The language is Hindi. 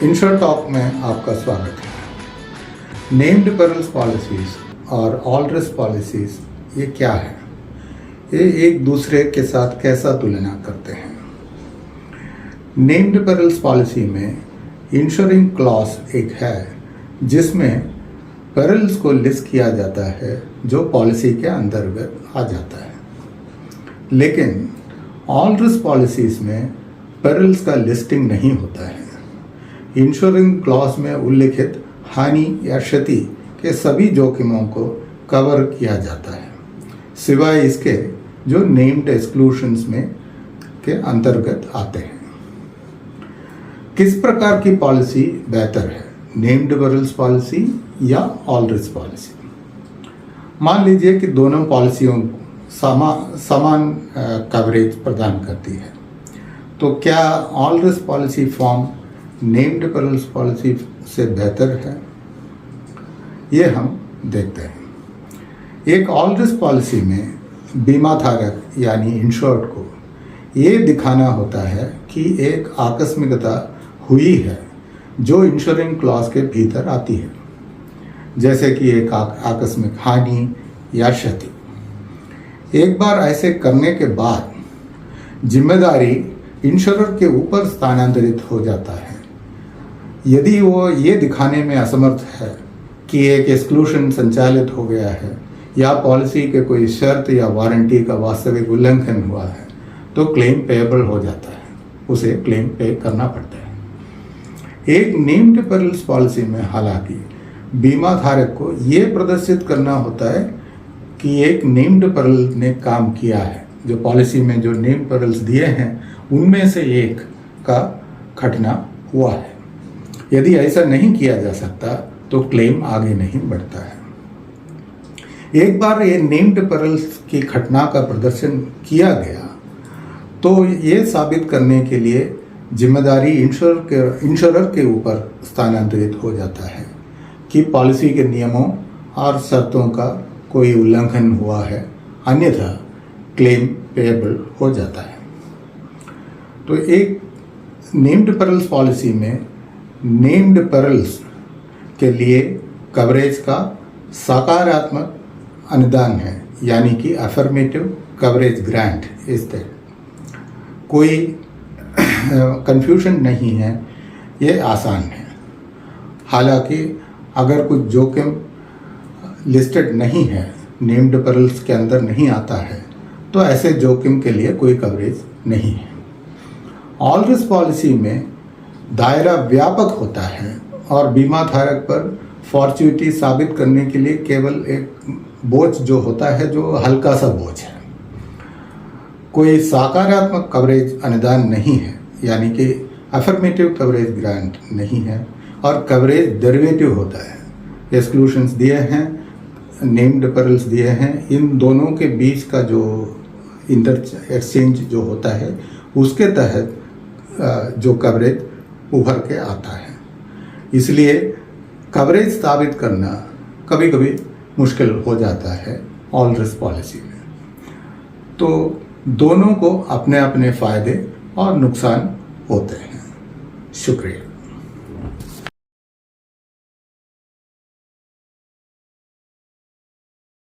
इंश्योर टॉक में आपका स्वागत है। नेम्ड परल्स पॉलिसीज और ऑल रिस्क पॉलिसीज ये क्या है, ये एक दूसरे के साथ कैसा तुलना करते हैं। नेम्ड परल्स पॉलिसी में इंश्योरिंग क्लॉज एक है जिसमें परल्स को लिस्ट किया जाता है जो पॉलिसी के अंतर्गत आ जाता है, लेकिन ऑल रिस्क पॉलिसीज में परल्स का लिस्टिंग नहीं होता है। इंश्योरिंग क्लॉज में उल्लिखित हानि या क्षति के सभी जोखिमों को कवर किया जाता है, सिवाय इसके जो नेम्ड एक्सक्लूशंस में के अंतर्गत आते हैं। किस प्रकार की पॉलिसी बेहतर है, नेम्ड परल्स पॉलिसी या ऑल रिस्क पॉलिसी? मान लीजिए कि दोनों पॉलिसियों समान कवरेज प्रदान करती है, तो क्या all risk policy form named perils policy से बेहतर है? ये हम देखते हैं। एक ऑल रिस्क पॉलिसी में बीमा धारक यानी इंश्योर्ड को ये दिखाना होता है कि एक आकस्मिकता हुई है जो इंश्योरिंग क्लॉज के भीतर आती है, जैसे कि एक आकस्मिक हानि या क्षति। एक बार ऐसे करने के बाद जिम्मेदारी इंश्योरर के ऊपर स्थानांतरित हो जाता है। यदि वो ये दिखाने में असमर्थ है कि एक एक्सक्लूशन संचालित हो गया है या पॉलिसी के कोई शर्त या वारंटी का वास्तविक उल्लंघन हुआ है, तो क्लेम पेएबल हो जाता है, उसे क्लेम पे करना पड़ता है। एक नेम्ड परल्स पॉलिसी में हालांकि बीमा धारक को ये प्रदर्शित करना होता है कि एक नेम्ड परल ने काम किया है, जो पॉलिसी में जो नेम्ड परल्स दिए हैं उनमें से एक का घटना हुआ है। यदि ऐसा नहीं किया जा सकता तो क्लेम आगे नहीं बढ़ता है। एक बार ये नेम्ड परल्स की घटना का प्रदर्शन किया गया तो ये साबित करने के लिए जिम्मेदारी इंश्योरर के ऊपर स्थानांतरित हो जाता है कि पॉलिसी के नियमों और शर्तों का कोई उल्लंघन हुआ है, अन्यथा क्लेम पेएबल हो जाता है। तो एक नेम्ड परल्स पॉलिसी में नेम्ड परल्स के लिए कवरेज का सकारात्मक अनुदान है, यानी कि अफर्मेटिव कवरेज ग्रांट इस तरह कोई कंफ्यूजन नहीं है, ये आसान है। हालांकि अगर कुछ जोखिम लिस्टेड नहीं है, नेम्ड परल्स के अंदर नहीं आता है, तो ऐसे जोखिम के लिए कोई कवरेज नहीं है। ऑल रिस्क पॉलिसी में दायरा व्यापक होता है और बीमा धारक पर फॉर्च्यूनिटी साबित करने के लिए केवल एक बोझ जो होता है, जो हल्का सा बोझ है। कोई सकारात्मक कवरेज अनुदान नहीं है, यानी कि अफर्मेटिव कवरेज ग्रांट नहीं है, और कवरेज डेरिवेटिव होता है। एक्सक्लूशंस दिए हैं, नेम्ड परल्स दिए हैं, इन दोनों के बीच का जो एक्सचेंज जो होता है उसके तहत जो कवरेज उभर के आता है। इसलिए कवरेज साबित करना कभी कभी मुश्किल हो जाता है ऑल रिस्क पॉलिसी में। तो दोनों को अपने अपने फ़ायदे और नुकसान होते हैं। शुक्रिया।